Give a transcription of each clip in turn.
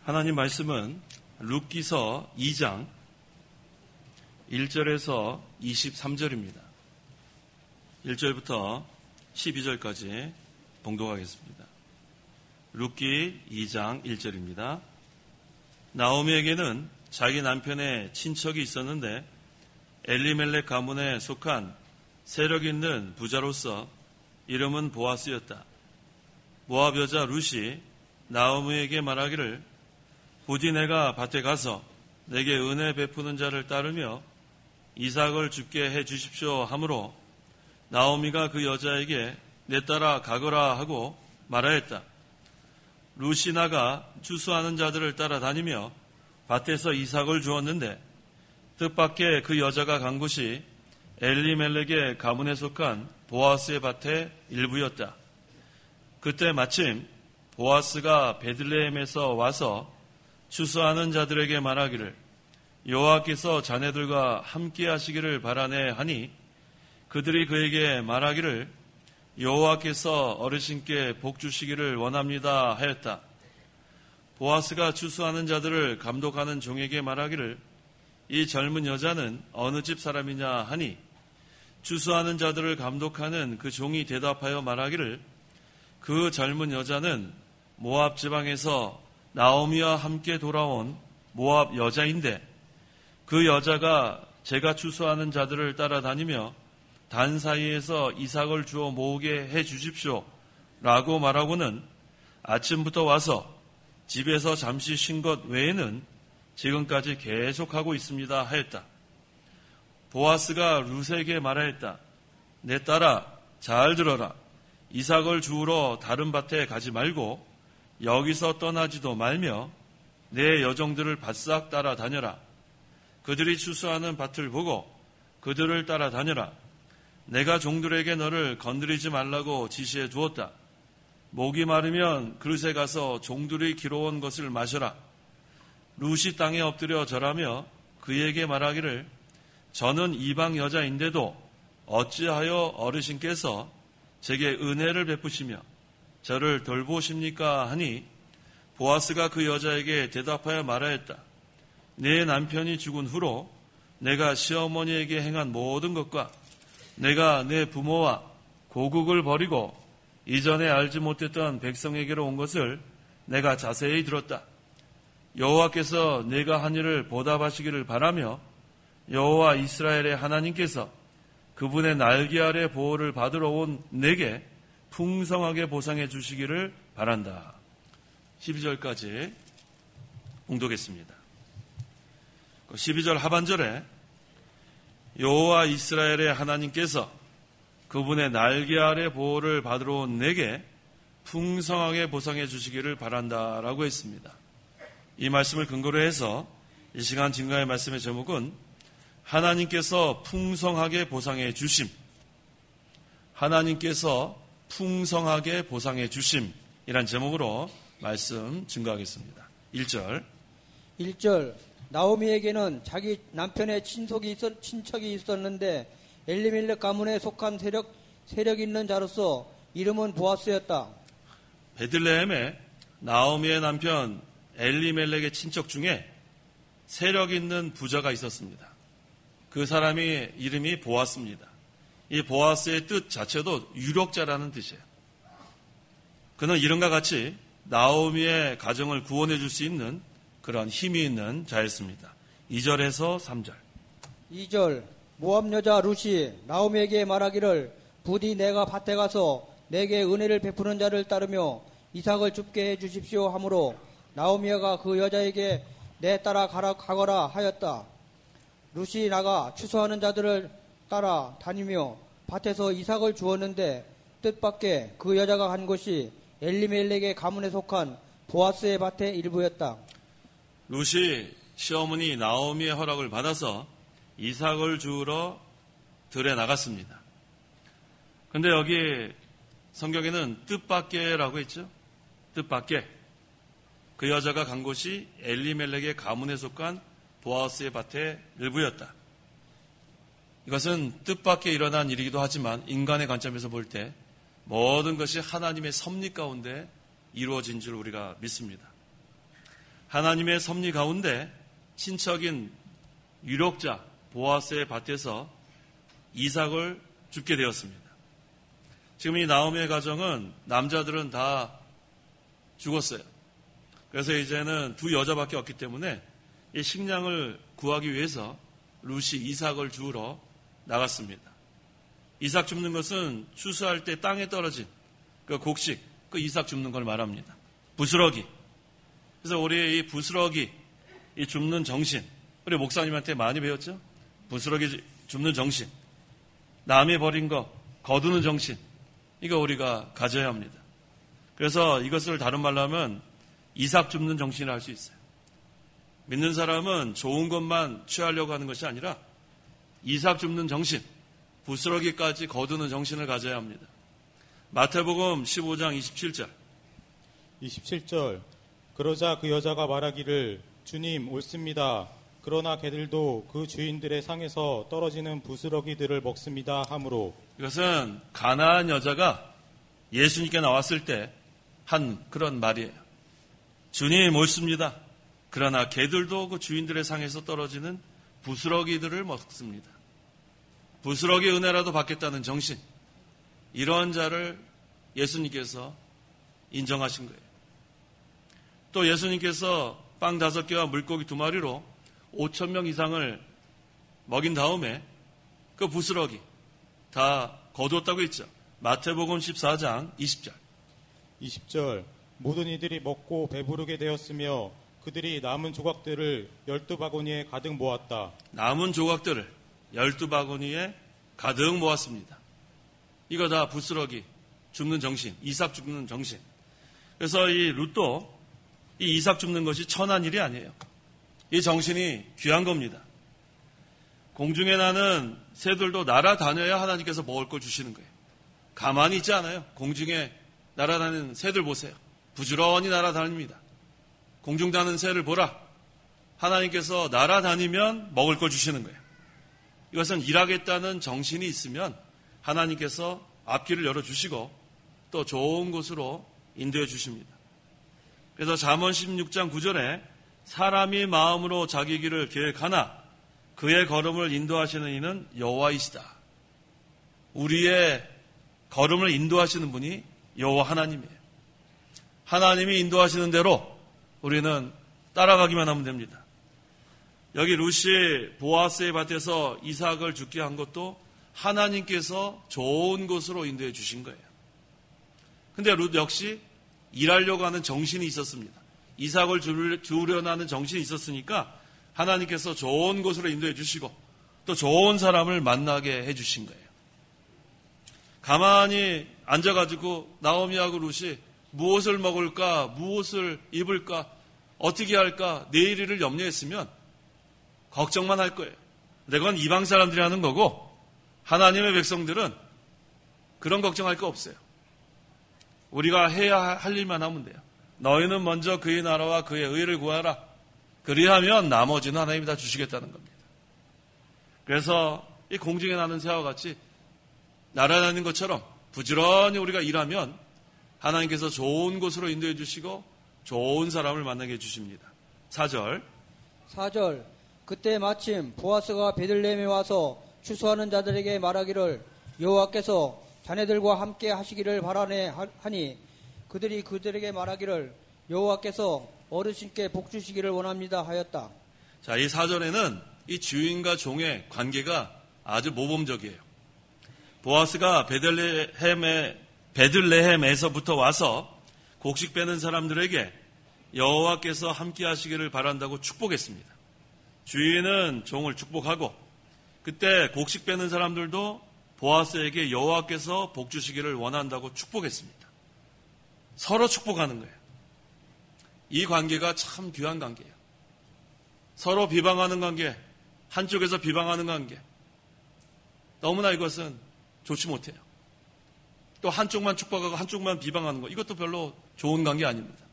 하나님 말씀은 룻기서 2장 1절에서 23절입니다. 1절부터 12절까지 봉독하겠습니다. 룻기 2장 1절입니다. 나오미에게는 자기 남편의 친척이 있었는데 엘리멜렉 가문에 속한 세력 있는 부자로서 이름은 보아스였다. 모압 여자 룻이 나오미에게 말하기를 부디 내가 밭에 가서 내게 은혜 베푸는 자를 따르며 이삭을 죽게 해 주십시오 하므로 나오미가 그 여자에게 내 따라 가거라 하고 말하였다. 룻이 나가 추수하는 자들을 따라다니며 밭에서 이삭을 주었는데 뜻밖의 그 여자가 간 곳이 엘리멜렉의 가문에 속한 보아스의 밭의 일부였다. 그때 마침 보아스가 베들레헴에서 와서 추수하는 자들에게 말하기를 여호와께서 자네들과 함께 하시기를 바라네 하니 그들이 그에게 말하기를 여호와께서 어르신께 복 주시기를 원합니다 하였다. 보아스가 추수하는 자들을 감독하는 종에게 말하기를 이 젊은 여자는 어느 집 사람이냐 하니 추수하는 자들을 감독하는 그 종이 대답하여 말하기를 그 젊은 여자는 모압 지방에서 나오미와 함께 돌아온 모압 여자인데 그 여자가 제가 추수하는 자들을 따라다니며 단 사이에서 이삭을 주어 모으게 해 주십시오 라고 말하고는 아침부터 와서 집에서 잠시 쉰 것 외에는 지금까지 계속하고 있습니다 하였다. 보아스가 룻에게 말하였다. 내 딸아 잘 들어라. 이삭을 주우러 다른 밭에 가지 말고 여기서 떠나지도 말며 내 여종들을 바싹 따라다녀라. 그들이 추수하는 밭을 보고 그들을 따라다녀라. 내가 종들에게 너를 건드리지 말라고 지시해 두었다. 목이 마르면 그릇에 가서 종들이 길어온 것을 마셔라. 룻이 땅에 엎드려 절하며 그에게 말하기를 저는 이방 여자인데도 어찌하여 어르신께서 제게 은혜를 베푸시며 저를 돌보십니까 하니 보아스가 그 여자에게 대답하여 말하였다. 내 남편이 죽은 후로 내가 시어머니에게 행한 모든 것과 내가 내 부모와 고국을 버리고 이전에 알지 못했던 백성에게로 온 것을 내가 자세히 들었다. 여호와께서 내가 한 일을 보답하시기를 바라며 여호와 이스라엘의 하나님께서 그분의 날개 아래 보호를 받으러 온 내게 풍성하게 보상해 주시기를 바란다. 12절까지 봉독했습니다. 12절 하반절에 여호와 이스라엘의 하나님께서 그분의 날개 아래 보호를 받으러 온 내게 풍성하게 보상해 주시기를 바란다라고 했습니다. 이 말씀을 근거로 해서 이 시간 증거의 말씀의 제목은 하나님께서 풍성하게 보상해 주심, 하나님께서 풍성하게 보상해 주심이란 제목으로 말씀 증거하겠습니다. 1절 나오미에게는 자기 남편의 친척이 있었는데 엘리멜렉 가문에 속한 세력 있는 자로서 이름은 보아스였다. 베들레헴에 나오미의 남편 엘리멜렉의 친척 중에 세력 있는 부자가 있었습니다. 그 사람의 이름이 보아스입니다. 이 보아스의 뜻 자체도 유력자라는 뜻이에요. 그는 이름과 같이 나오미의 가정을 구원해 줄 수 있는 그런 힘이 있는 자였습니다. 2절에서 3절. 2절 모압 여자 룻이 나오미에게 말하기를 부디 내가 밭에 가서 내게 은혜를 베푸는 자를 따르며 이삭을 줍게 해 주십시오 하므로 나오미가 그 여자에게 내 따라 가거라 하였다. 룻이 나가 추수하는 자들을 따라 다니며 밭에서 이삭을 주었는데 뜻밖의 그 여자가 간 곳이 엘리멜렉의 가문에 속한 보아스의 밭의 일부였다. 룻이 시어머니 나오미의 허락을 받아서 이삭을 주우러 들에 나갔습니다. 그런데 여기 성경에는 뜻밖에라고 했죠. 뜻밖에. 그 여자가 간 곳이 엘리멜렉의 가문에 속한 보아스의 밭의 일부였다. 이것은 뜻밖에 일어난 일이기도 하지만 인간의 관점에서 볼 때 모든 것이 하나님의 섭리 가운데 이루어진 줄 우리가 믿습니다. 하나님의 섭리 가운데 친척인 유력자 보아스의 밭에서 이삭을 죽게 되었습니다. 지금 이 나오미의 가정은 남자들은 다 죽었어요. 그래서 이제는 두 여자밖에 없기 때문에 이 식량을 구하기 위해서 룻이 이삭을 주우러 나갔습니다. 이삭 줍는 것은 추수할 때 땅에 떨어진 그 곡식, 그 이삭 줍는 걸 말합니다. 부스러기. 그래서 우리 이 부스러기, 이 줍는 정신, 우리 목사님한테 많이 배웠죠? 부스러기 줍는 정신, 남이 버린 거 거두는 정신, 이거 우리가 가져야 합니다. 그래서 이것을 다른 말로 하면 이삭 줍는 정신을 할 수 있어요. 믿는 사람은 좋은 것만 취하려고 하는 것이 아니라 이삭 줍는 정신, 부스러기까지 거두는 정신을 가져야 합니다. 마태복음 15장 27절. 27절. 그러자 그 여자가 말하기를 주님 옳습니다. 그러나 개들도 그 주인들의 상에서 떨어지는 부스러기들을 먹습니다 하므로. 이것은 가나안 여자가 예수님께 나왔을 때 한 그런 말이에요. 주님 옳습니다. 그러나 개들도 그 주인들의 상에서 떨어지는 부스러기들을 먹습니다. 부스러기 은혜라도 받겠다는 정신, 이러한 자를 예수님께서 인정하신 거예요. 또 예수님께서 빵 5개와 물고기 2마리로 5,000명 이상을 먹인 다음에 그 부스러기 다 거두었다고 했죠. 마태복음 14장 20절. 20절. 모든 이들이 먹고 배부르게 되었으며 그들이 남은 조각들을 12바구니에 가득 모았다. 남은 조각들을 12바구니에 가득 모았습니다. 이거 다 부스러기 줍는 정신, 이삭 줍는 정신. 그래서 이 룻도 이 이삭 줍는 것이 천한 일이 아니에요. 이 정신이 귀한 겁니다. 공중에 나는 새들도 날아다녀야 하나님께서 먹을 걸 주시는 거예요. 가만히 있지 않아요. 공중에 날아다니는 새들 보세요. 부지런히 날아다닙니다. 공중 나는 새를 보라. 하나님께서 날아다니면 먹을 걸 주시는 거예요. 이것은 일하겠다는 정신이 있으면 하나님께서 앞길을 열어주시고 또 좋은 곳으로 인도해 주십니다. 그래서 잠언 16장 9절에 사람이 마음으로 자기 길을 계획하나 그의 걸음을 인도하시는 이는 여호와이시다. 우리의 걸음을 인도하시는 분이 여호와 하나님이에요. 하나님이 인도하시는 대로 우리는 따라가기만 하면 됩니다. 여기 룻이 보아스의 밭에서 이삭을 죽게 한 것도 하나님께서 좋은 곳으로 인도해 주신 거예요. 근데 룻 역시 일하려고 하는 정신이 있었습니다. 이삭을 주우려는 하는 정신이 있었으니까 하나님께서 좋은 곳으로 인도해 주시고 또 좋은 사람을 만나게 해 주신 거예요. 가만히 앉아가지고 나오미하고 룻이 무엇을 먹을까, 무엇을 입을까, 어떻게 할까, 내일 일을 염려했으면 걱정만 할 거예요. 근데 그건 이방 사람들이 하는 거고 하나님의 백성들은 그런 걱정할 거 없어요. 우리가 해야 할 일만 하면 돼요. 너희는 먼저 그의 나라와 그의 의를 구하라. 그리하면 나머지는 하나님이 다 주시겠다는 겁니다. 그래서 이 공중에 나는 새와 같이 날아다니는 것처럼 부지런히 우리가 일하면 하나님께서 좋은 곳으로 인도해 주시고 좋은 사람을 만나게 해 주십니다. 4절. 그때 마침 보아스가 베들레헴에 와서 추수하는 자들에게 말하기를 여호와께서 자네들과 함께 하시기를 바라네 하니 그들이 그들에게 말하기를 여호와께서 어르신께 복 주시기를 원합니다 하였다. 자, 이 4절에는 이 주인과 종의 관계가 아주 모범적이에요. 보아스가 베들레헴에서부터 와서 곡식 빼는 사람들에게 여호와께서 함께 하시기를 바란다고 축복했습니다. 주인은 종을 축복하고 그때 곡식 빼는 사람들도 보아스에게 여호와께서 복 주시기를 원한다고 축복했습니다. 서로 축복하는 거예요. 이 관계가 참 귀한 관계예요. 서로 비방하는 관계, 한쪽에서 비방하는 관계. 너무나 이것은 좋지 못해요. 또 한쪽만 축복하고 한쪽만 비방하는 거, 이것도 별로 좋은 관계 아닙니다.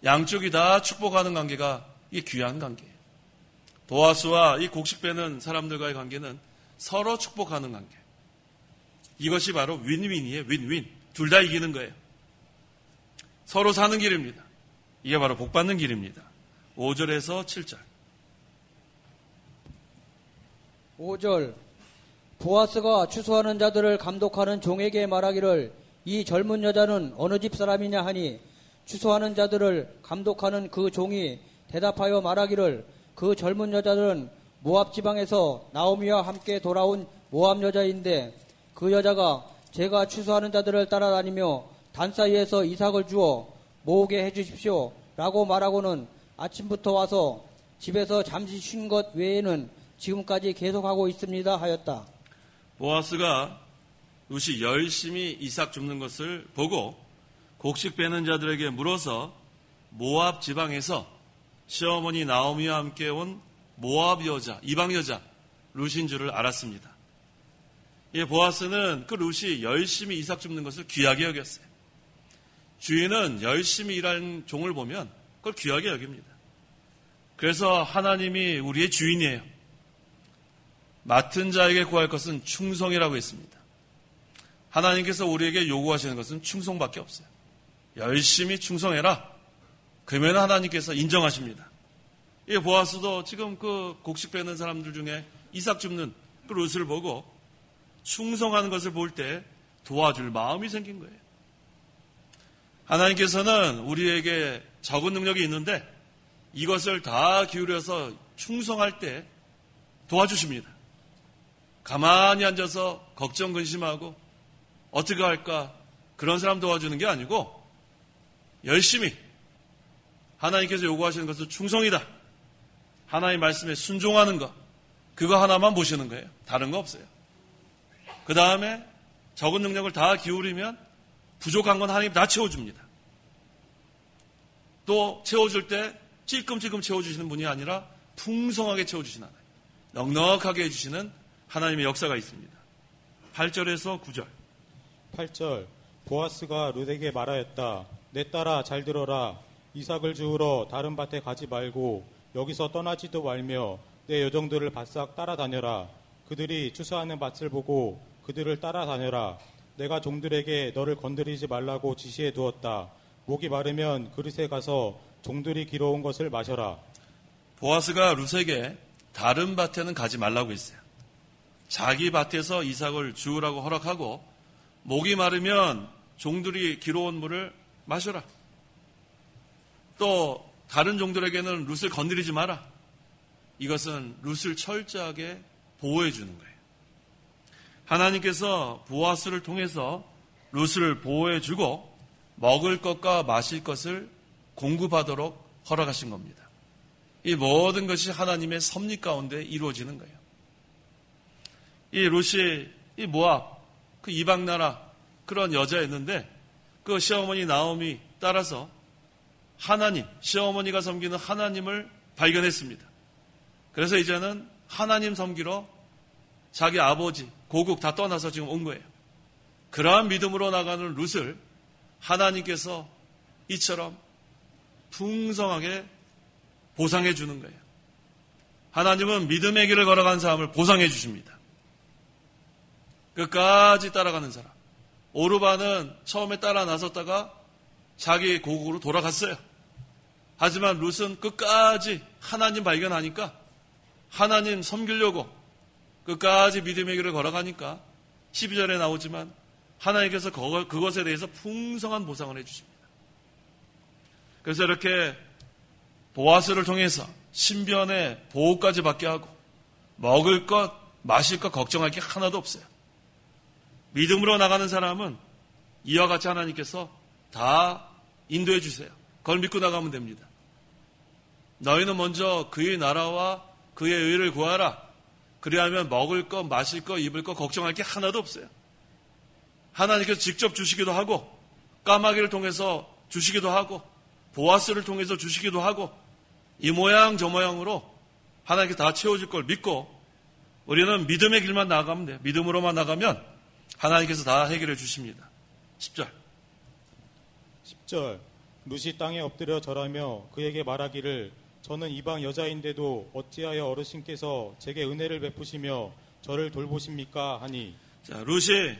양쪽이 다 축복하는 관계가 이게 귀한 관계예요. 보아스와 이 곡식 빼는 사람들과의 관계는 서로 축복하는 관계. 이것이 바로 윈윈이에요. 윈윈. 둘 다 이기는 거예요. 서로 사는 길입니다. 이게 바로 복 받는 길입니다. 5절에서 7절. 5절. 보아스가 추수하는 자들을 감독하는 종에게 말하기를 이 젊은 여자는 어느 집 사람이냐 하니 추수하는 자들을 감독하는 그 종이 대답하여 말하기를 그 젊은 여자들은 모압 지방에서 나오미와 함께 돌아온 모압 여자인데 그 여자가 제가 추수하는 자들을 따라다니며 단 사이에서 이삭을 주어 모으게 해주십시오 라고 말하고는 아침부터 와서 집에서 잠시 쉰 것 외에는 지금까지 계속하고 있습니다 하였다. 보아스가 룻이 열심히 이삭 줍는 것을 보고 곡식 빼는 자들에게 물어서 모압 지방에서 시어머니 나오미와 함께 온 모압 여자, 이방 여자 룻인 줄을 알았습니다. 보아스는 그 룻이 열심히 이삭 줍는 것을 귀하게 여겼어요. 주인은 열심히 일하는 종을 보면 그걸 귀하게 여깁니다. 그래서 하나님이 우리의 주인이에요. 맡은 자에게 구할 것은 충성이라고 했습니다. 하나님께서 우리에게 요구하시는 것은 충성밖에 없어요. 열심히 충성해라. 그러면 하나님께서 인정하십니다. 보아스도 지금 그 곡식 빼는 사람들 중에 이삭 줍는 그 룻을 보고 충성하는 것을 볼 때 도와줄 마음이 생긴 거예요. 하나님께서는 우리에게 적은 능력이 있는데 이것을 다 기울여서 충성할 때 도와주십니다. 가만히 앉아서 걱정 근심하고 어떻게 할까 그런 사람 도와주는 게 아니고 열심히 하나님께서 요구하시는 것은 충성이다. 하나님 말씀에 순종하는 것 그거 하나만 보시는 거예요. 다른 거 없어요. 그 다음에 적은 능력을 다 기울이면 부족한 건 하나님 다 채워줍니다. 또 채워줄 때 찔끔찔끔 채워주시는 분이 아니라 풍성하게 채워주시는 하나님, 넉넉하게 해주시는 하나님의 역사가 있습니다. 8절에서 9절. 8절. 보아스가 룻에게 말하였다. 내 딸아 잘 들어라. 이삭을 주우러 다른 밭에 가지 말고 여기서 떠나지도 말며 내 여종들을 바싹 따라다녀라. 그들이 추수하는 밭을 보고 그들을 따라다녀라. 내가 종들에게 너를 건드리지 말라고 지시해 두었다. 목이 마르면 그릇에 가서 종들이 길어온 것을 마셔라. 보아스가 룻에게 다른 밭에는 가지 말라고 했어요. 자기 밭에서 이삭을 주우라고 허락하고 목이 마르면 종들이 길어온 물을 마셔라. 또 다른 종들에게는 룻을 건드리지 마라. 이것은 룻을 철저하게 보호해 주는 거예요. 하나님께서 보아스를 통해서 룻을 보호해 주고 먹을 것과 마실 것을 공급하도록 허락하신 겁니다. 이 모든 것이 하나님의 섭리 가운데 이루어지는 거예요. 이 룻이 이 모압 그 이방 나라 그런 여자였는데 그 시어머니 나오미 따라서 하나님, 시어머니가 섬기는 하나님을 발견했습니다. 그래서 이제는 하나님 섬기러 자기 아버지, 고국 다 떠나서 지금 온 거예요. 그러한 믿음으로 나가는 룻을 하나님께서 이처럼 풍성하게 보상해 주는 거예요. 하나님은 믿음의 길을 걸어간 사람을 보상해 주십니다. 끝까지 따라가는 사람. 오르바는 처음에 따라 나섰다가 자기 고국으로 돌아갔어요. 하지만 룻은 끝까지 하나님 발견하니까 하나님 섬기려고 끝까지 믿음의 길을 걸어가니까 12절에 나오지만 하나님께서 그것에 대해서 풍성한 보상을 해주십니다. 그래서 이렇게 보아스를 통해서 신변의 보호까지 받게 하고 먹을 것, 마실 것 걱정할 게 하나도 없어요. 믿음으로 나가는 사람은 이와 같이 하나님께서 다 인도해 주세요. 그걸 믿고 나가면 됩니다. 너희는 먼저 그의 나라와 그의 의를 구하라. 그리하면 먹을 것, 마실 것, 입을 것 걱정할 게 하나도 없어요. 하나님께서 직접 주시기도 하고 까마귀를 통해서 주시기도 하고 보아스를 통해서 주시기도 하고 이 모양 저 모양으로 하나님께서 다 채워줄 걸 믿고 우리는 믿음의 길만 나아가면 돼요. 믿음으로만 나가면 하나님께서 다 해결해 주십니다. 10절. 10절. 룻이 땅에 엎드려 절하며 그에게 말하기를 저는 이방 여자인데도 어찌하여 어르신께서 제게 은혜를 베푸시며 저를 돌보십니까 하니. 자, 룻이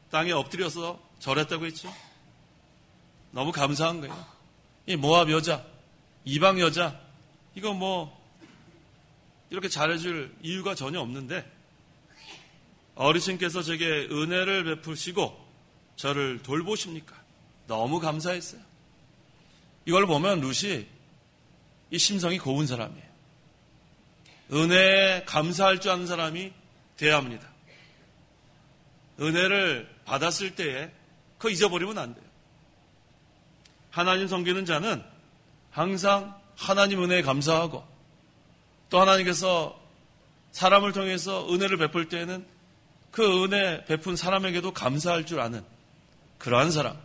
땅에 엎드려서 절했다고 했죠. 너무 감사한 거예요. 이 모압 여자, 이방 여자, 이거 뭐 이렇게 잘해줄 이유가 전혀 없는데 어르신께서 제게 은혜를 베푸시고 저를 돌보십니까? 너무 감사했어요. 이걸 보면 룻이 이 심성이 고운 사람이에요. 은혜에 감사할 줄 아는 사람이 돼야 합니다. 은혜를 받았을 때에 그거 잊어버리면 안 돼요. 하나님 섬기는 자는 항상 하나님 은혜에 감사하고 또 하나님께서 사람을 통해서 은혜를 베풀 때에는 그 은혜 베푼 사람에게도 감사할 줄 아는 그러한 사람.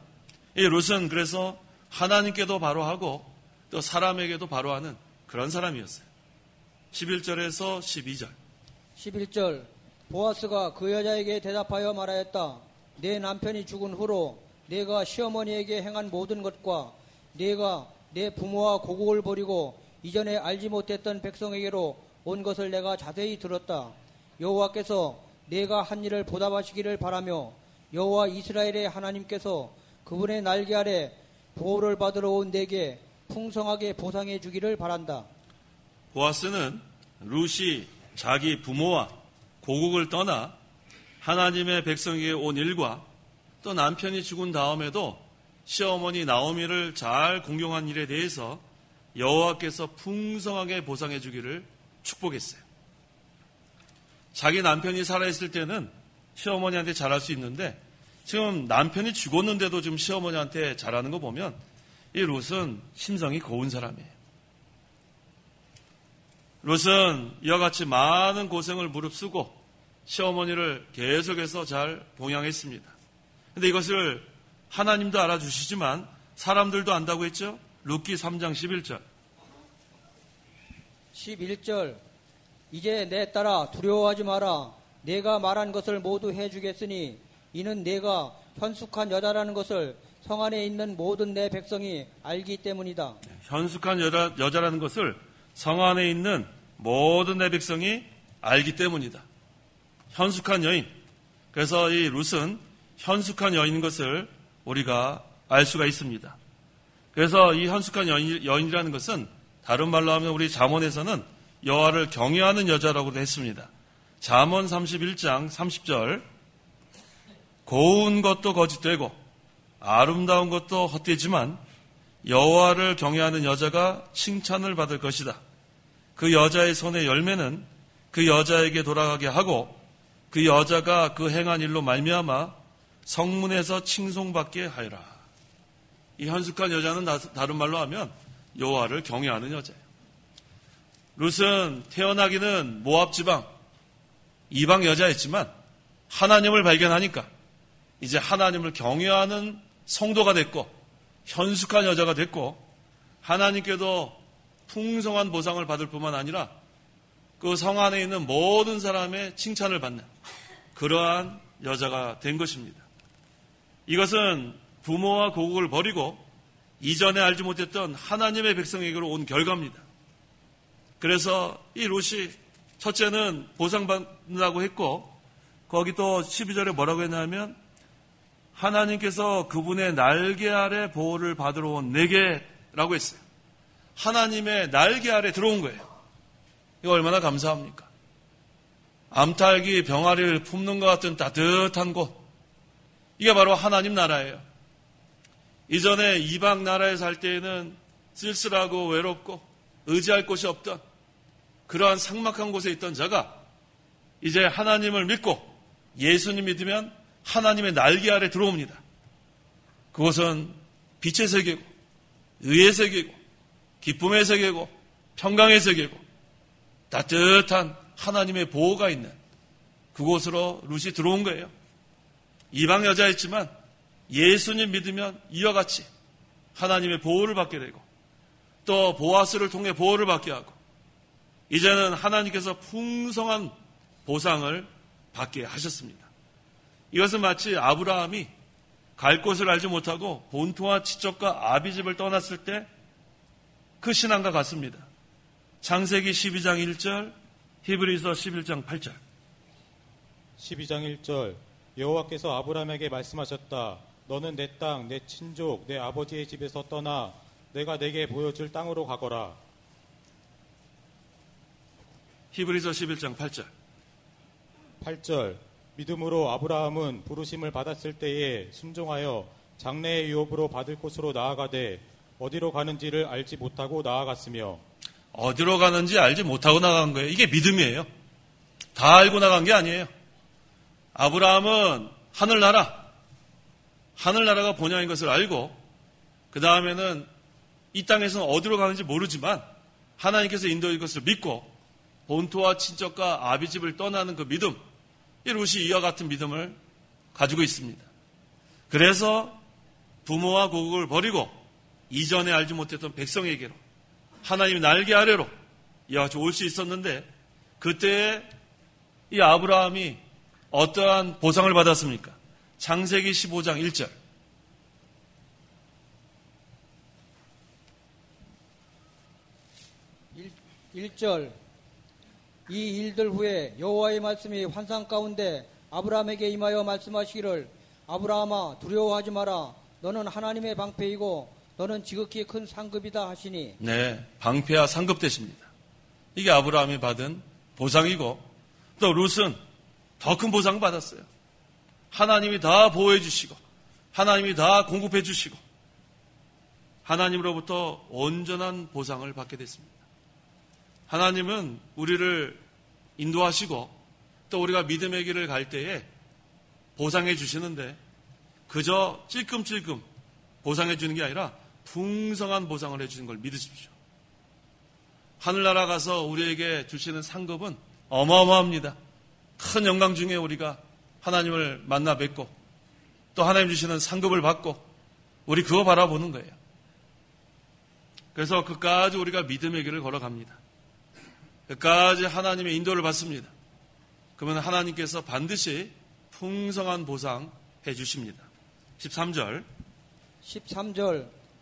이 룻은 그래서 하나님께도 바로 하고 또 사람에게도 바로 하는 그런 사람이었어요. 11절에서 12절. 11절 보아스가 그 여자에게 대답하여 말하였다. 내 남편이 죽은 후로 내가 시어머니에게 행한 모든 것과 내가 내 부모와 고국을 버리고 이전에 알지 못했던 백성에게로 온 것을 내가 자세히 들었다. 여호와께서 내가 한 일을 보답하시기를 바라며 여호와 이스라엘의 하나님께서 그분의 날개 아래 보호를 받으러 온 내게 풍성하게 보상해 주기를 바란다. 보아스는 룻이 자기 부모와 고국을 떠나 하나님의 백성에게 온 일과 또 남편이 죽은 다음에도 시어머니 나오미를 잘 공경한 일에 대해서 여호와께서 풍성하게 보상해 주기를 축복했어요. 자기 남편이 살아있을 때는 시어머니한테 잘할 수 있는데 지금 남편이 죽었는데도 지금 시어머니한테 잘하는 거 보면 이 룻은 심성이 고운 사람이에요. 룻은 이와 같이 많은 고생을 무릅쓰고 시어머니를 계속해서 잘 봉양했습니다. 그런데 이것을 하나님도 알아주시지만 사람들도 안다고 했죠. 룻기 3장 11절. 11절 이제 내 딸아 두려워하지 마라. 내가 말한 것을 모두 해주겠으니 이는 내가 현숙한 여자라는 것을 성 안에 있는 모든 내 백성이 알기 때문이다. 현숙한 여자라는 것을 성 안에 있는 모든 내 백성이 알기 때문이다. 현숙한 여인. 그래서 이 룻은 현숙한 여인인 것을 우리가 알 수가 있습니다. 그래서 이 현숙한 여인이라는 것은 다른 말로 하면 우리 잠언에서는 여호와를 경외하는 여자라고도 했습니다. 잠언 31장 30절 고운 것도 거짓되고 아름다운 것도 헛되지만 여호와를 경외하는 여자가 칭찬을 받을 것이다. 그 여자의 손의 열매는 그 여자에게 돌아가게 하고 그 여자가 그 행한 일로 말미암아 성문에서 칭송받게 하여라. 이 현숙한 여자는 다른 말로 하면 여호와를 경외하는 여자예요. 룻은 태어나기는 모압 지방 이방 여자였지만 하나님을 발견하니까 이제 하나님을 경외하는 성도가 됐고 현숙한 여자가 됐고 하나님께도 풍성한 보상을 받을 뿐만 아니라 그 성 안에 있는 모든 사람의 칭찬을 받는 그러한 여자가 된 것입니다. 이것은 부모와 고국을 버리고 이전에 알지 못했던 하나님의 백성에게로 온 결과입니다. 그래서 이 룻이 첫째는 보상받는다고 했고 거기 또 12절에 뭐라고 했냐면 하나님께서 그분의 날개 아래 보호를 받으러 온 내게라고 했어요. 하나님의 날개 아래 들어온 거예요. 이거 얼마나 감사합니까? 암탉이 병아리를 품는 것 같은 따뜻한 곳. 이게 바로 하나님 나라예요. 이전에 이방 나라에 살 때에는 쓸쓸하고 외롭고 의지할 곳이 없던 그러한 삭막한 곳에 있던 자가 이제 하나님을 믿고 예수님 믿으면 하나님의 날개 아래 들어옵니다. 그곳은 빛의 세계고 의의 세계고 기쁨의 세계고 평강의 세계고 따뜻한 하나님의 보호가 있는 그곳으로 룻이 들어온 거예요. 이방 여자였지만 예수님 믿으면 이와 같이 하나님의 보호를 받게 되고 또 보아스를 통해 보호를 받게 하고 이제는 하나님께서 풍성한 보상을 받게 하셨습니다. 이것은 마치 아브라함이 갈 곳을 알지 못하고 본토와 친척과 아비집을 떠났을 때 그 신앙과 같습니다. 창세기 12장 1절, 히브리서 11장 8절. 12장 1절 여호와께서 아브라함에게 말씀하셨다. 너는 내 땅, 내 친족, 내 아버지의 집에서 떠나 내가 내게 보여줄 땅으로 가거라. 히브리서 11장 8절. 8절 믿음으로 아브라함은 부르심을 받았을 때에 순종하여 장래의 유업으로 받을 곳으로 나아가되 어디로 가는지를 알지 못하고 나아갔으며. 어디로 가는지 알지 못하고 나간 거예요. 이게 믿음이에요. 다 알고 나간 게 아니에요. 아브라함은 하늘나라가 본향인 것을 알고 그 다음에는 이 땅에서는 어디로 가는지 모르지만 하나님께서 인도할 것을 믿고 본토와 친척과 아비집을 떠나는 그 믿음, 이 룻이 이와 같은 믿음을 가지고 있습니다. 그래서 부모와 고국을 버리고 이전에 알지 못했던 백성에게로 하나님의 날개 아래로 이와 같이 올 수 있었는데, 그때에 이 아브라함이 어떠한 보상을 받았습니까? 창세기 15장 1절. 이 일들 후에 여호와의 말씀이 환상 가운데 아브라함에게 임하여 말씀하시기를 아브라함아 두려워하지 마라. 너는 하나님의 방패이고 너는 지극히 큰 상급이다 하시니. 네, 방패와 상급 되십니다. 이게 아브라함이 받은 보상이고, 또 룻은 더 큰 보상 받았어요. 하나님이 다 보호해 주시고 하나님이 다 공급해 주시고 하나님으로부터 온전한 보상을 받게 됐습니다. 하나님은 우리를 인도하시고 또 우리가 믿음의 길을 갈 때에 보상해 주시는데, 그저 찔끔찔끔 보상해 주는 게 아니라 풍성한 보상을 해 주는 걸 믿으십시오. 하늘나라 가서 우리에게 주시는 상급은 어마어마합니다. 큰 영광 중에 우리가 하나님을 만나 뵙고 또 하나님 주시는 상급을 받고 우리 그거 바라보는 거예요. 그래서 그까지 우리가 믿음의 길을 걸어갑니다. 그까지 하나님의 인도를 받습니다. 그러면 하나님께서 반드시 풍성한 보상 해 주십니다. 13절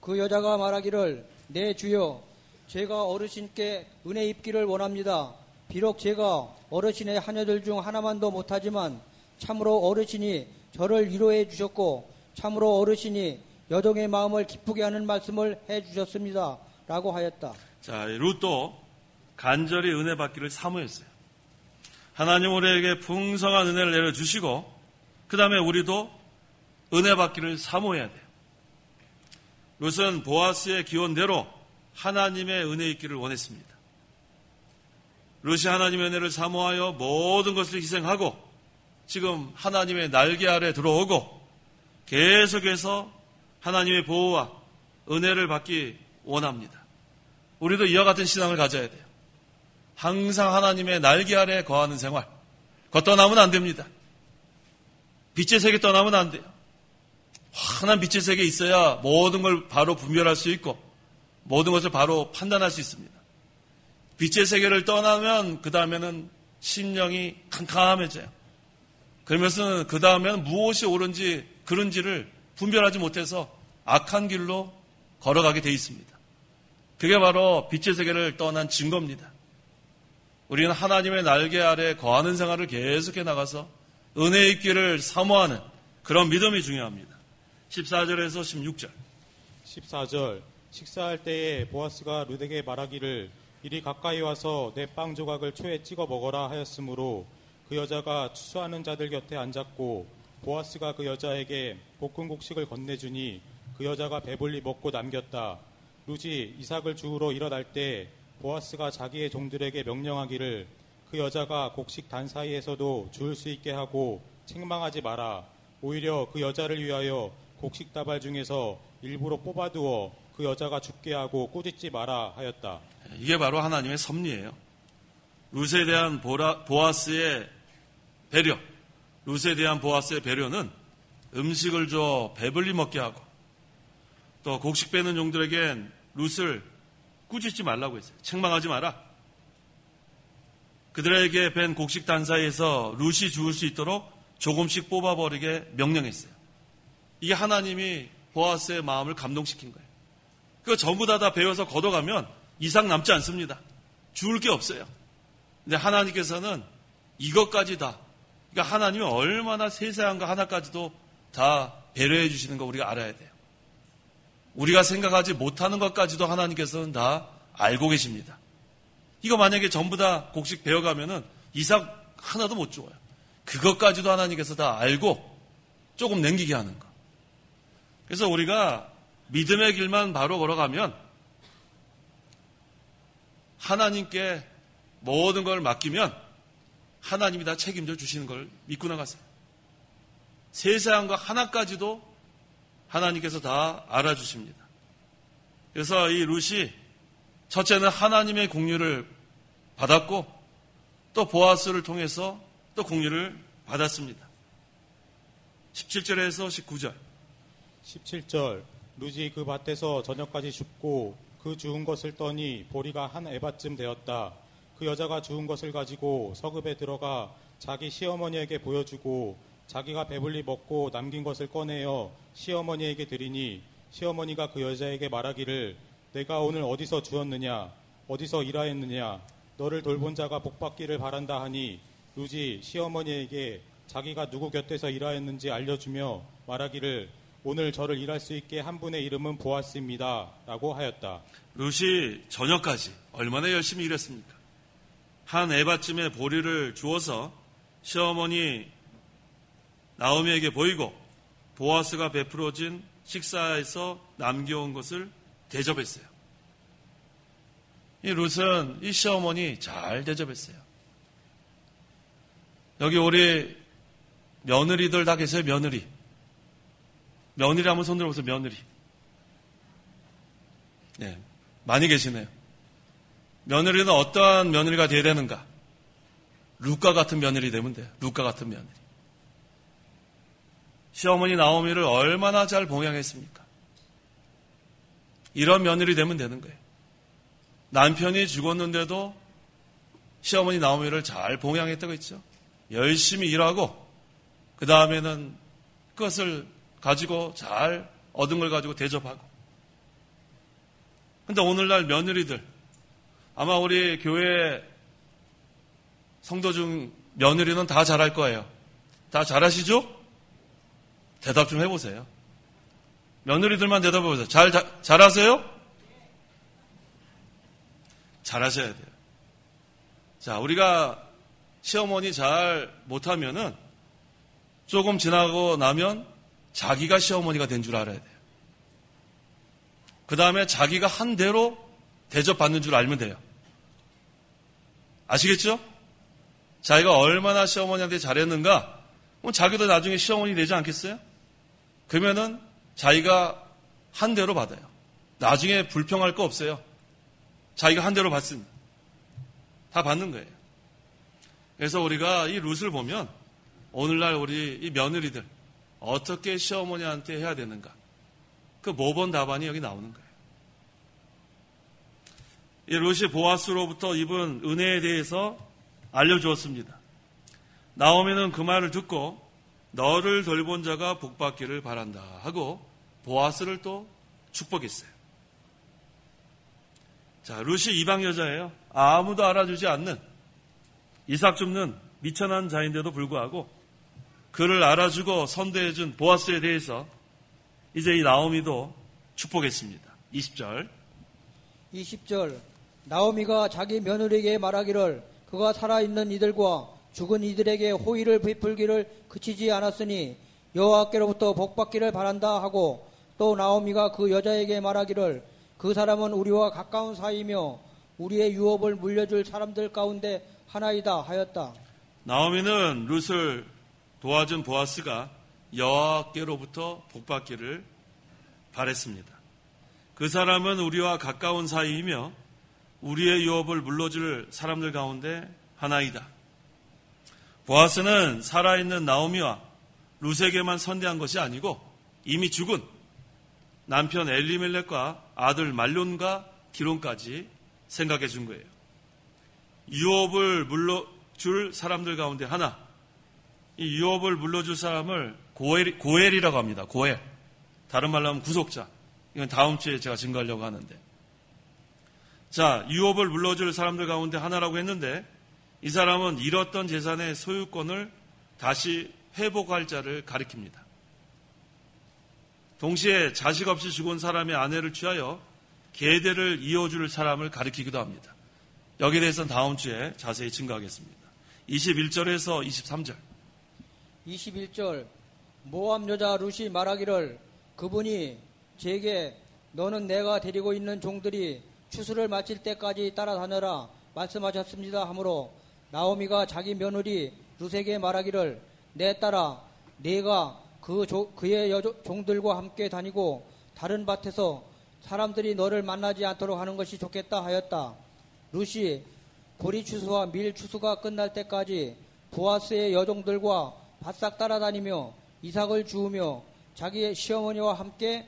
그 여자가 말하기를 내 주여 제가 어르신께 은혜 입기를 원합니다. 비록 제가 어르신의 하녀들 중 하나만도 못하지만 참으로 어르신이 저를 위로해 주셨고 참으로 어르신이 여종의 마음을 기쁘게 하는 말씀을 해 주셨습니다. 라고 하였다. 자, 룻도 간절히 은혜 받기를 사모했어요. 하나님 우리에게 풍성한 은혜를 내려주시고 그 다음에 우리도 은혜 받기를 사모해야 돼요. 룻은 보아스의 기원대로 하나님의 은혜 있기를 원했습니다. 룻이 하나님의 은혜를 사모하여 모든 것을 희생하고 지금 하나님의 날개 아래 들어오고 계속해서 하나님의 보호와 은혜를 받기 원합니다. 우리도 이와 같은 신앙을 가져야 돼요. 항상 하나님의 날개 아래 거하는 생활, 그거 떠나면 안 됩니다. 빛의 세계 떠나면 안 돼요. 환한 빛의 세계에 있어야 모든 걸 바로 분별할 수 있고 모든 것을 바로 판단할 수 있습니다. 빛의 세계를 떠나면 그 다음에는 심령이 캄캄해져요. 그러면서 그 다음에는 무엇이 옳은지 그른지를 분별하지 못해서 악한 길로 걸어가게 돼 있습니다. 그게 바로 빛의 세계를 떠난 증거입니다. 우리는 하나님의 날개 아래 거하는 생활을 계속해 나가서 은혜 있기를 사모하는 그런 믿음이 중요합니다. 14절에서 16절. 14절 식사할 때에 보아스가 룻에게 말하기를 이리 가까이 와서 내 빵 조각을 초에 찍어 먹어라 하였으므로 그 여자가 추수하는 자들 곁에 앉았고 보아스가 그 여자에게 볶은 곡식을 건네주니 그 여자가 배불리 먹고 남겼다. 룻이 이삭을 주우러 일어날 때 보아스가 자기의 종들에게 명령하기를 그 여자가 곡식 단 사이에서도 주울 수 있게 하고 책망하지 마라. 오히려 그 여자를 위하여 곡식 다발 중에서 일부러 뽑아두어 그 여자가 죽게 하고 꾸짖지 마라 하였다. 이게 바로 하나님의 섭리예요. 룻에 대한 보아스의 배려, 룻에 대한 보아스의 배려는 음식을 줘 배불리 먹게 하고 또 곡식 빼는 종들에겐 룻을 꾸짖지 말라고 했어요. 책망하지 마라. 그들에게 뺀 곡식 단 사이에서 룻이 주울 수 있도록 조금씩 뽑아버리게 명령했어요. 이게 하나님이 보아스의 마음을 감동시킨 거예요. 그거 전부 다 배워서 걷어가면 이상 남지 않습니다. 주울 게 없어요. 근데 하나님께서는 이것까지 다, 그러니까 하나님이 얼마나 세세한 거 하나까지도 다 배려해 주시는 거 우리가 알아야 돼요. 우리가 생각하지 못하는 것까지도 하나님께서는 다 알고 계십니다. 이거 만약에 전부 다 곡식 배워가면은 이삭 하나도 못 주어요. 그것까지도 하나님께서 다 알고 조금 남기게 하는 거. 그래서 우리가 믿음의 길만 바로 걸어가면 하나님께 모든 걸 맡기면 하나님이 다 책임져 주시는 걸 믿고 나가세요. 세상과 하나까지도 하나님께서 다 알아주십니다. 그래서 이 룻이 첫째는 하나님의 공유를 받았고 또 보아스를 통해서 또 공유를 받았습니다. 17절에서 19절. 17절 룻이 그 밭에서 저녁까지 줍고 그 주운 것을 떠니 보리가 한 에바쯤 되었다. 그 여자가 주운 것을 가지고 서급에 들어가 자기 시어머니에게 보여주고 자기가 배불리 먹고 남긴 것을 꺼내어 시어머니에게 드리니 시어머니가 그 여자에게 말하기를 내가 오늘 어디서 주었느냐 어디서 일하였느냐 너를 돌본 자가 복받기를 바란다 하니 룻이 시어머니에게 자기가 누구 곁에서 일하였는지 알려주며 말하기를 오늘 저를 일할 수 있게 한 분의 이름은 보아스입니다 라고 하였다. 룻이 저녁까지 얼마나 열심히 일했습니까? 한 에바쯤의 보리를 주어서 시어머니 나오미에게 보이고 보아스가 베풀어진 식사에서 남겨온 것을 대접했어요. 이 룻은 이 시어머니 잘 대접했어요. 여기 우리 며느리들 다 계세요. 며느리 한번 손 들어보세요. 며느리. 네, 많이 계시네요. 며느리는 어떠한 며느리가 되어야 되는가? 룻과 같은 며느리 되면 돼요. 룻과 같은 며느리. 시어머니 나오미를 얼마나 잘 봉양했습니까? 이런 며느리 되면 되는 거예요. 남편이 죽었는데도 시어머니 나오미를 잘 봉양했다고 했죠. 열심히 일하고 그 다음에는 그것을 가지고 잘 얻은 걸 가지고 대접하고. 근데 오늘날 며느리들 아마 우리 교회 성도 중 며느리는 다 잘할 거예요. 다 잘하시죠? 대답 좀 해보세요. 며느리들만 대답해보세요. 잘하세요? 잘하셔야 돼요. 자, 우리가 시어머니 잘 못하면은 조금 지나고 나면 자기가 시어머니가 된 줄 알아야 돼요. 그 다음에 자기가 한 대로 대접받는 줄 알면 돼요. 아시겠죠? 자기가 얼마나 시어머니한테 잘했는가? 그럼 자기도 나중에 시어머니 되지 않겠어요? 그러면은 자기가 한 대로 받아요. 나중에 불평할 거 없어요. 자기가 한 대로 받습니다. 다 받는 거예요. 그래서 우리가 이 룻을 보면 오늘날 우리 이 며느리들 어떻게 시어머니한테 해야 되는가? 그 모범 답안이 여기 나오는 거예요. 이 룻이 보아스로부터 입은 은혜에 대해서 알려주었습니다. 나오미는 그 말을 듣고 너를 돌본 자가 복받기를 바란다 하고 보아스를 또 축복했어요. 자, 룻이 이방 여자예요. 아무도 알아주지 않는 이삭 줍는 미천한 자인데도 불구하고 그를 알아주고 선대해준 보아스에 대해서 이제 이 나오미도 축복했습니다. 20절. 나오미가 자기 며느리에게 말하기를 그가 살아있는 이들과 죽은 이들에게 호의를 베풀기를 그치지 않았으니 여호와께로부터 복받기를 바란다 하고 또 나오미가 그 여자에게 말하기를 그 사람은 우리와 가까운 사이며 우리의 유업을 물려줄 사람들 가운데 하나이다 하였다. 나오미는 룻을 도와준 보아스가 여호와께로부터 복받기를 바랬습니다. 그 사람은 우리와 가까운 사이이며 우리의 유업을 물려줄 사람들 가운데 하나이다. 보아스는 살아있는 나오미와 룻에게만 선대한 것이 아니고 이미 죽은 남편 엘리멜렉과 아들 말론과 기론까지 생각해 준 거예요. 유업을 물려줄 사람들 가운데 하나. 이 유업을 물려줄 사람을 고엘이라고 합니다. 고엘. 다른 말로 하면 구속자. 이건 다음 주에 제가 증거하려고 하는데. 자, 유업을 물려줄 사람들 가운데 하나라고 했는데 이 사람은 잃었던 재산의 소유권을 다시 회복할 자를 가리킵니다. 동시에 자식 없이 죽은 사람의 아내를 취하여 계대를 이어줄 사람을 가리키기도 합니다. 여기에 대해서는 다음 주에 자세히 증거하겠습니다. 21절에서 23절. 21절 모압 여자 룻이 말하기를 그분이 제게 너는 내가 데리고 있는 종들이 추수를 마칠 때까지 따라다녀라 말씀하셨습니다 하므로 나오미가 자기 며느리 룻에게 말하기를 내 딸아 네가 그의 종들과 함께 다니고 다른 밭에서 사람들이 너를 만나지 않도록 하는 것이 좋겠다 하였다. 룻이 보리 추수와 밀 추수가 끝날 때까지 보아스의 여종들과 바싹 따라다니며 이삭을 주우며 자기의 시어머니와 함께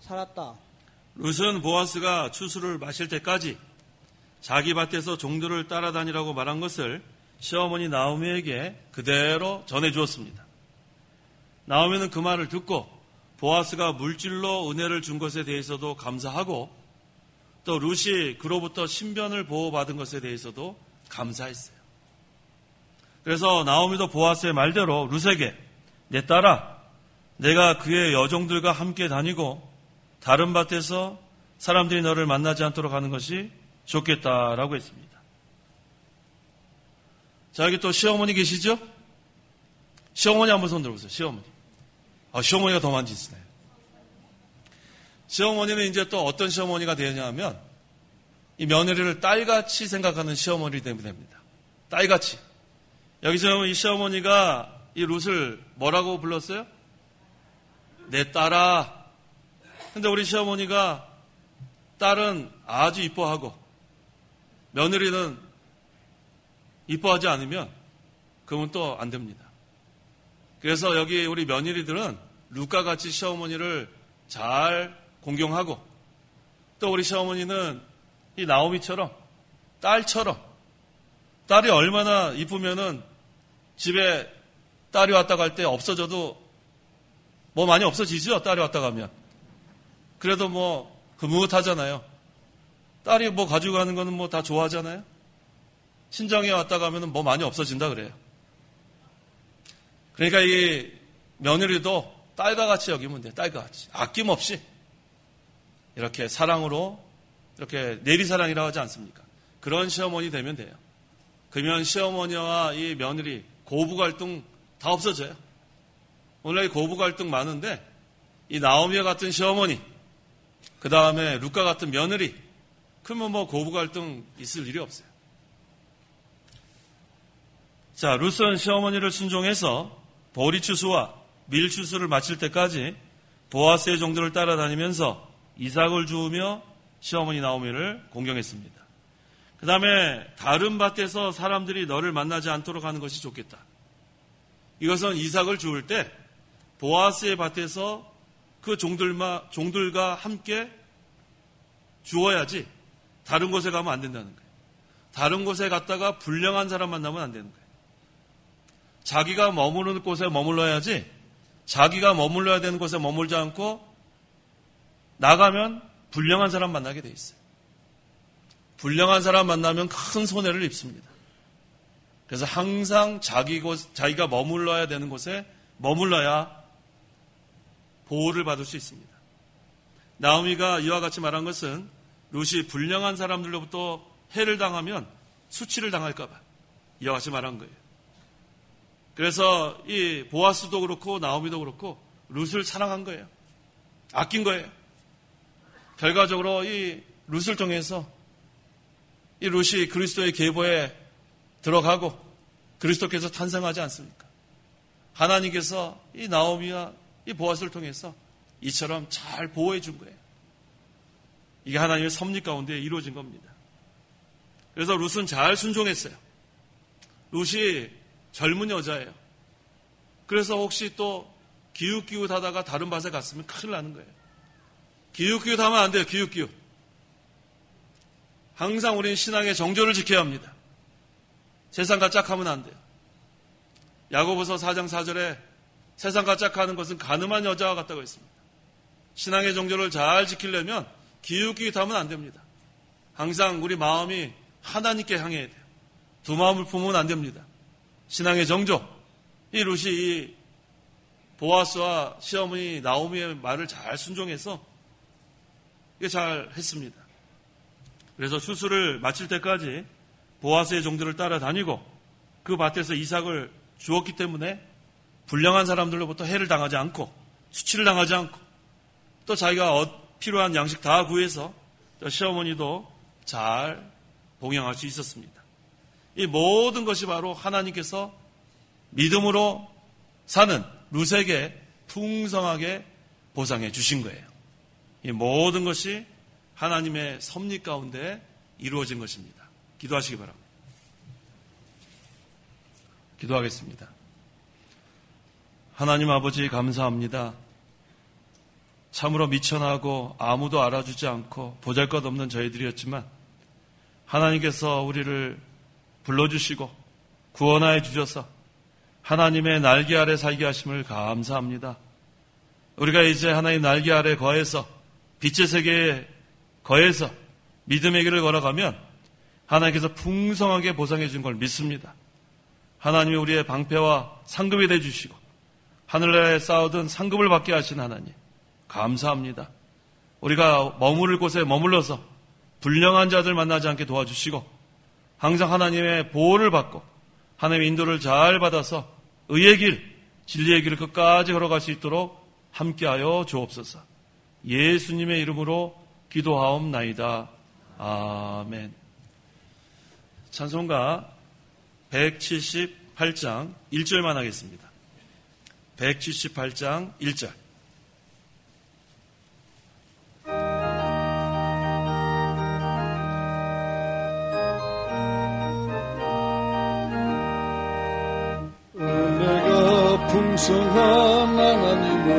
살았다. 룻은 보아스가 추수를 마실 때까지 자기 밭에서 종들을 따라다니라고 말한 것을 시어머니 나오미에게 그대로 전해주었습니다. 나오미는 그 말을 듣고 보아스가 물질로 은혜를 준 것에 대해서도 감사하고 또 룻이 그로부터 신변을 보호받은 것에 대해서도 감사했어요. 그래서 나오미도 보아스의 말대로 룻에게 내 딸아 내가 그의 여종들과 함께 다니고 다른 밭에서 사람들이 너를 만나지 않도록 하는 것이 좋겠다라고 했습니다. 자, 여기 또 시어머니 계시죠? 시어머니 한번 손 들어보세요. 시어머니. 시어머니가 더 많으시네요. 시어머니는 이제 또 어떤 시어머니가 되냐 하면 이 며느리를 딸같이 생각하는 시어머니 되면 됩니다. 딸같이. 여기서 이 시어머니가 이 룻을 뭐라고 불렀어요? 내 딸아. 근데 우리 시어머니가 딸은 아주 이뻐하고 며느리는 이뻐하지 않으면 그러면 또 안 됩니다. 그래서 여기 우리 며느리들은 룻과 같이 시어머니를 잘 공경하고 또 우리 시어머니는 이 나오미처럼 딸처럼 딸이 얼마나 이쁘면은 집에 딸이 왔다 갈 때 없어져도 뭐 많이 없어지죠? 딸이 왔다 가면. 그래도 뭐 흐뭇하잖아요. 딸이 뭐 가지고 가는 거는 뭐 다 좋아하잖아요. 친정에 왔다 가면은 뭐 많이 없어진다 그래요. 그러니까 이 며느리도 딸과 같이 여기면 돼요. 딸과 같이. 아낌없이. 이렇게 사랑으로, 이렇게 내리사랑이라고 하지 않습니까? 그런 시어머니 되면 돼요. 그러면 시어머니와 이 며느리, 고부 갈등 다 없어져요. 오늘 이 고부 갈등 많은데, 이 나오미와 같은 시어머니, 그 다음에 룻과 같은 며느리, 그러면 뭐 고부 갈등 있을 일이 없어요. 자, 룻은 시어머니를 순종해서 보리 추수와 밀 추수를 마칠 때까지 보아스의 종들을 따라다니면서 이삭을 주우며 시어머니 나오미를 공경했습니다. 그 다음에 다른 밭에서 사람들이 너를 만나지 않도록 하는 것이 좋겠다. 이것은 이삭을 주울 때 보아스의 밭에서 그 종들과 함께 주어야지 다른 곳에 가면 안 된다는 거예요. 다른 곳에 갔다가 불량한 사람 만나면 안 되는 거예요. 자기가 머무르는 곳에 머물러야지 자기가 머물러야 되는 곳에 머물지 않고 나가면 불량한 사람 만나게 돼 있어요. 불량한 사람 만나면 큰 손해를 입습니다. 그래서 항상 자기가 머물러야 되는 곳에 머물러야 보호를 받을 수 있습니다. 나오미가 이와 같이 말한 것은 룻이 불량한 사람들로부터 해를 당하면 수치를 당할까 봐 이와 같이 말한 거예요. 그래서 이 보아스도 그렇고 나오미도 그렇고 룻을 사랑한 거예요. 아낀 거예요. 결과적으로 이 룻을 통해서 이 룻이 그리스도의 계보에 들어가고 그리스도께서 탄생하지 않습니까? 하나님께서 이 나오미와 이 보아스를 통해서 이처럼 잘 보호해 준 거예요. 이게 하나님의 섭리 가운데 이루어진 겁니다. 그래서 룻은 잘 순종했어요. 룻이 젊은 여자예요. 그래서 혹시 또 기웃기웃하다가 다른 밭에 갔으면 큰일 나는 거예요. 기웃기웃하면 안 돼요. 기웃기웃. 항상 우리는 신앙의 정조를 지켜야 합니다. 세상과 짝하면 안 돼요. 야고보서 4장 4절에 세상과 짝하는 것은 가늠한 여자와 같다고 했습니다. 신앙의 정조를 잘 지키려면 기웃기웃하면 안 됩니다. 항상 우리 마음이 하나님께 향해야 돼요. 두 마음을 품으면 안 됩니다. 신앙의 정조, 이 룻이 이 보아스와 시어머니 나오미의 말을 잘 순종해서 이게 잘 했습니다. 그래서 추수를 마칠 때까지 보아스의 종들을 따라다니고 그 밭에서 이삭을 주었기 때문에 불량한 사람들로부터 해를 당하지 않고 수치를 당하지 않고 또 자기가 필요한 양식 다 구해서 또 시어머니도 잘 봉양할 수 있었습니다. 이 모든 것이 바로 하나님께서 믿음으로 사는 룻에게 풍성하게 보상해 주신 거예요. 이 모든 것이 하나님의 섭리 가운데 이루어진 것입니다. 기도하시기 바랍니다. 기도하겠습니다. 하나님 아버지 감사합니다. 참으로 미천하고 아무도 알아주지 않고 보잘것없는 저희들이었지만 하나님께서 우리를 불러주시고 구원하여 주셔서 하나님의 날개 아래 살게 하심을 감사합니다. 우리가 이제 하나님 날개 아래 거해서 빛의 세계에 거해서 믿음의 길을 걸어가면 하나님께서 풍성하게 보상해 준 걸 믿습니다. 하나님이 우리의 방패와 상급이 되어주시고 하늘나라에 쌓아둔 상급을 받게 하신 하나님 감사합니다. 우리가 머무를 곳에 머물러서 불량한 자들 만나지 않게 도와주시고 항상 하나님의 보호를 받고 하나님의 인도를 잘 받아서 의의 길, 진리의 길을 끝까지 걸어갈 수 있도록 함께하여 주옵소서. 예수님의 이름으로 기도하옵나이다. 아멘. 찬송가 178장 1절만 하겠습니다. 178장 1절. 은혜가 풍성한 하나님을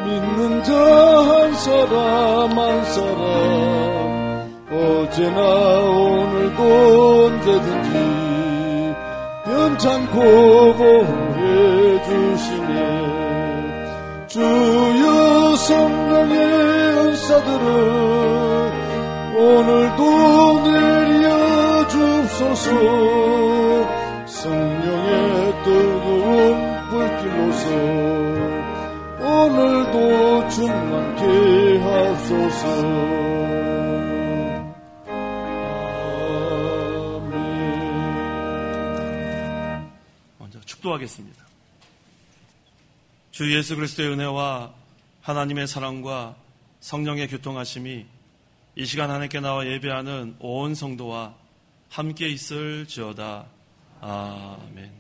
믿는 자 한 사람 한 사람 어제나 오늘도 언제든지 변찮고 보호해 주시네. 주여 성령의 은사들을 오늘도 내려 주옵소서. 성령의 뜨거운 불길로서 오늘도 충만케 하소서. 아멘. 먼저 축도하겠습니다. 주 예수 그리스도의 은혜와 하나님의 사랑과 성령의 교통하심이 이 시간 하나님께 나와 예배하는 온 성도와 함께 있을지어다. 아멘.